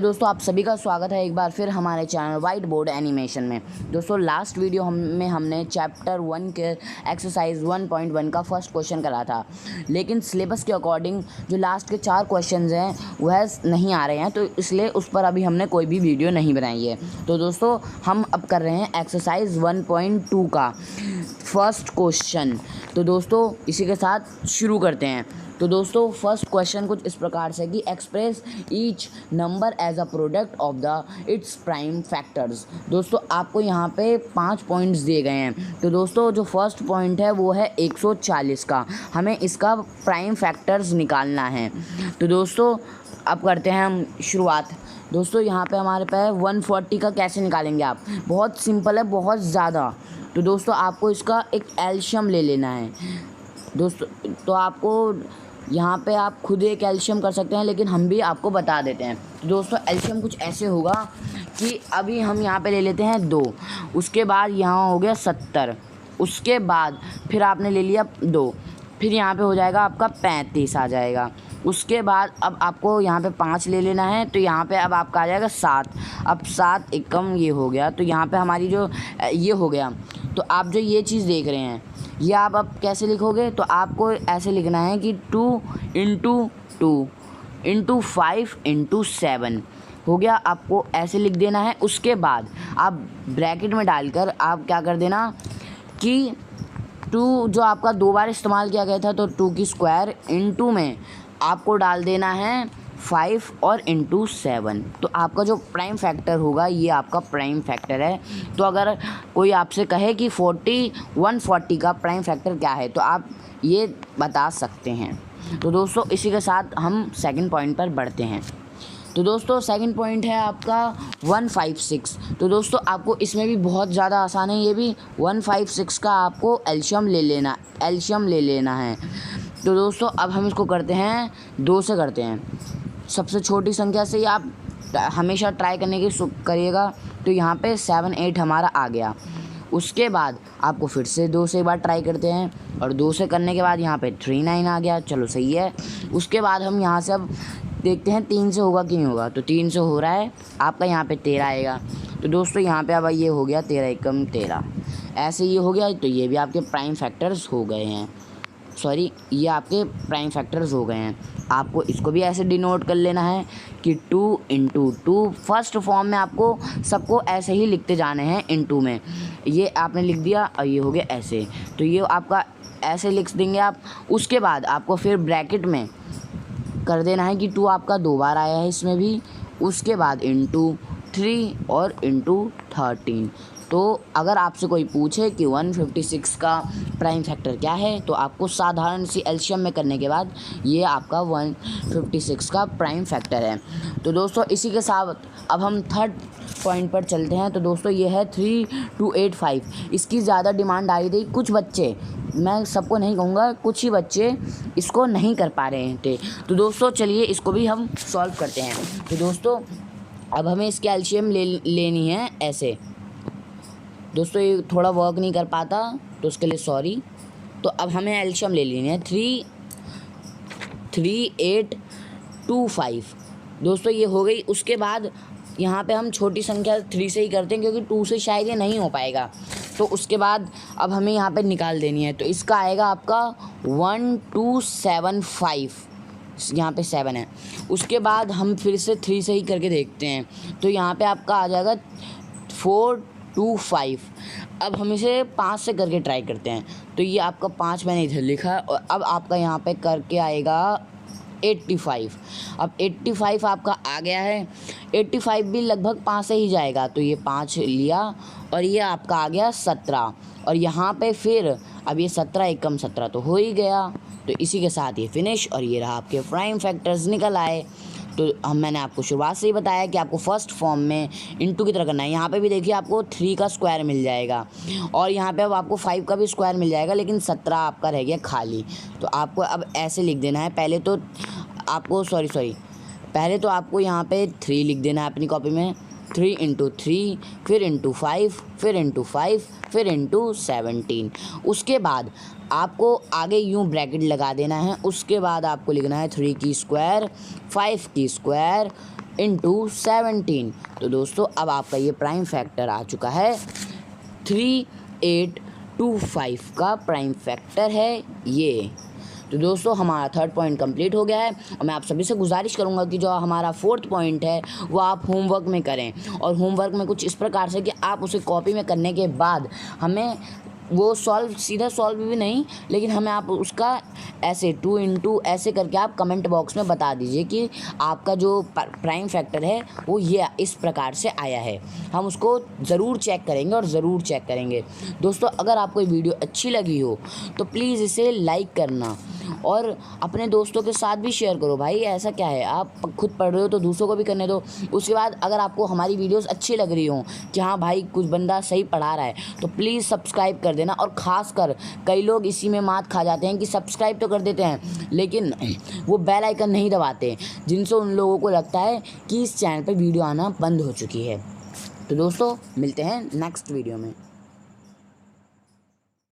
दोस्तों आप सभी का स्वागत है एक बार फिर हमारे चैनल वाइट बोर्ड एनिमेशन में। दोस्तों लास्ट वीडियो में हमने चैप्टर 1 के एक्सरसाइज 1.1 का फर्स्ट क्वेश्चन करा था, लेकिन सिलेबस के अकॉर्डिंग जो लास्ट के 4 क्वेश्चंस हैं वह नहीं आ रहे हैं, तो इसलिए उस पर अभी हमने कोई भी वीडियो नहीं बनाई है। तो दोस्तों हम अब कर रहे हैं एक्सरसाइज 1.2 का फर्स्ट क्वेश्चन। तो दोस्तों इसी के साथ शुरू करते हैं। तो दोस्तों फर्स्ट क्वेश्चन कुछ इस प्रकार से कि express each number as a product of the its prime factors. दोस्तों आपको यहाँ पे 5 पॉइंट्स दिए गए हैं। तो दोस्तों जो फर्स्ट पॉइंट है वो है 140 का, हमें इसका प्राइम फैक्टर्स निकालना है। तो दोस्तों अब करते हैं हम शुरुआत। दोस्तों यहाँ पे हमारे पास 140 का कैसे निकालेंगे आप, बहुत सिंपल है, बहुत ज़्यादा। तो दोस्तों आपको इसका एक एलशियम ले लेना है। दोस्तों तो आपको यहाँ पे आप खुद एक एलशियम कर सकते हैं, लेकिन हम भी आपको बता देते हैं। तो दोस्तों एलशियम कुछ ऐसे होगा कि अभी हम यहाँ पे ले लेते हैं 2, उसके बाद यहाँ हो गया 70, उसके बाद फिर आपने ले लिया 2, फिर यहाँ पे हो जाएगा आपका 35 आ जाएगा। उसके बाद अब आपको यहाँ पे 5 ले लेना है, तो यहाँ पे अब आपका आ जाएगा 7। अब 7 एकम ये हो गया, तो यहाँ पे हमारी जो ये हो गया। तो आप जो ये चीज़ देख रहे हैं ये आप अब कैसे लिखोगे, तो आपको ऐसे लिखना है कि 2 × 2 × 5 × 7 हो गया, आपको ऐसे लिख देना है। उसके बाद आप ब्रैकेट में डालकर आप क्या कर देना कि 2 जो आपका 2 बार इस्तेमाल किया गया था, तो 2 की स्क्वायर × में आपको डाल देना है 5 और × 7। तो आपका जो प्राइम फैक्टर होगा ये आपका प्राइम फैक्टर है। तो अगर कोई आपसे कहे कि 140 का प्राइम फैक्टर क्या है, तो आप ये बता सकते हैं। तो दोस्तों इसी के साथ हम सेकंड पॉइंट पर बढ़ते हैं। तो दोस्तों सेकंड पॉइंट है आपका 156। तो दोस्तों आपको इसमें भी बहुत ज़्यादा आसान है, ये भी 156 का आपको एलशियम ले लेना है। तो दोस्तों अब हम इसको करते हैं 2 से करते हैं। सबसे छोटी संख्या से ही आप हमेशा ट्राई करने की करिएगा। तो यहाँ पे 7 8 हमारा आ गया। उसके बाद आपको फिर से 2 से एक बार ट्राई करते हैं, और 2 से करने के बाद यहाँ पे 3 9 आ गया, चलो सही है। उसके बाद हम यहाँ से अब देखते हैं 3 से होगा कि नहीं होगा। तो 3 से हो रहा है, आपका यहाँ पे 13 आएगा। तो दोस्तों यहाँ पे अब ये हो गया 13 एकम 13, ऐसे ये हो गया। तो ये भी आपके प्राइम फैक्टर्स हो गए हैं, ये आपके प्राइम फैक्टर्स हो गए हैं। आपको इसको भी ऐसे डिनोट कर लेना है कि 2 × 2 फर्स्ट फॉर्म में आपको सबको ऐसे ही लिखते जाने हैं × में। ये आपने लिख दिया और ये हो गया ऐसे, तो ये आपका ऐसे लिख देंगे आप। उसके बाद आपको फिर ब्रैकेट में कर देना है कि 2 आपका 2 बार आया है इसमें भी। उसके बाद × 3 और × 13। तो अगर आपसे कोई पूछे कि 156 का प्राइम फैक्टर क्या है, तो आपको साधारण सी एलशियम में करने के बाद ये आपका 156 का प्राइम फैक्टर है। तो दोस्तों इसी के साथ अब हम थर्ड पॉइंट पर चलते हैं। तो दोस्तों ये है 3285। इसकी ज़्यादा डिमांड आई थी, कुछ बच्चे, मैं सबको नहीं कहूँगा, कुछ ही बच्चे इसको नहीं कर पा रहे थे। तो दोस्तों चलिए इसको भी हम सॉल्व करते हैं। तो दोस्तों अब हमें इसकी एलशियम लेनी है ऐसे। दोस्तों ये थोड़ा वर्क नहीं कर पाता, तो उसके लिए सॉरी। तो अब हमें एलशियम ले लेनी है 3825। दोस्तों ये हो गई। उसके बाद यहाँ पे हम छोटी संख्या 3 से ही करते हैं, क्योंकि 2 से शायद ये नहीं हो पाएगा। तो उसके बाद अब हमें यहाँ पे निकाल देनी है। तो इसका आएगा आपका 1275, यहाँ पे 7 है। उसके बाद हम फिर से 3 से ही करके देखते हैं। तो यहाँ पे आपका आ जाएगा 425। अब हम इसे 5 से करके ट्राई करते हैं। तो ये आपका 5 मैंने इधर लिखा है, और अब आपका यहाँ पे करके आएगा 85। अब 85 आपका आ गया है। 85 भी लगभग 5 से ही जाएगा, तो ये 5 लिया, और ये आपका आ गया 17। और यहाँ पे फिर अब ये 17 एकम 17 तो हो ही गया। तो इसी के साथ ये फिनिश, और ये रहा आपके प्राइम फैक्टर्स निकल आए। तो मैंने आपको शुरुआत से ही बताया कि आपको फर्स्ट फॉर्म में × की तरह करना है। यहाँ पे भी देखिए आपको 3 का स्क्वायर मिल जाएगा, और यहाँ पे अब आपको 5 का भी स्क्वायर मिल जाएगा, लेकिन 17 आपका रह गया खाली। तो आपको अब ऐसे लिख देना है। पहले तो आपको यहाँ पे 3 लिख देना है अपनी कॉपी में, 3 × 3, फिर × 5, फिर × 5, फिर × 17। उसके बाद आपको आगे यूँ ब्रैकेट लगा देना है। उसके बाद आपको लिखना है 3 की स्क्वायर, 5 की स्क्वायर, इंटू 17। तो दोस्तों अब आपका ये प्राइम फैक्टर आ चुका है 3825 का प्राइम फैक्टर है ये। तो दोस्तों हमारा थर्ड पॉइंट कंप्लीट हो गया है और मैं आप सभी से गुजारिश करूंगा कि जो हमारा फोर्थ पॉइंट है वो आप होमवर्क में करें। और होमवर्क में कुछ इस प्रकार से कि आप उसे कॉपी में करने के बाद हमें वो सीधा सॉल्व भी नहीं, लेकिन हमें आप उसका ऐसे 2 इंटू ऐसे करके आप कमेंट बॉक्स में बता दीजिए कि आपका जो प्राइम फैक्टर है वो ये इस प्रकार से आया है। हम उसको ज़रूर चेक करेंगे और ज़रूर चेक करेंगे। दोस्तों अगर आपको ये वीडियो अच्छी लगी हो तो प्लीज़ इसे लाइक करना और अपने दोस्तों के साथ भी शेयर करो। भाई ऐसा क्या है, आप खुद पढ़ रहे हो तो दूसरों को भी करने दो। उसके बाद अगर आपको हमारी वीडियोस अच्छी लग रही हो कि हाँ भाई कुछ बंदा सही पढ़ा रहा है तो प्लीज़ सब्सक्राइब कर देना। और ख़ासकर कई लोग इसी में मात खा जाते हैं कि सब्सक्राइब तो कर देते हैं लेकिन वो बेल आइकन नहीं दबाते, जिनसे उन लोगों को लगता है कि इस चैनल पर वीडियो आना बंद हो चुकी है। तो दोस्तों मिलते हैं नेक्स्ट वीडियो में।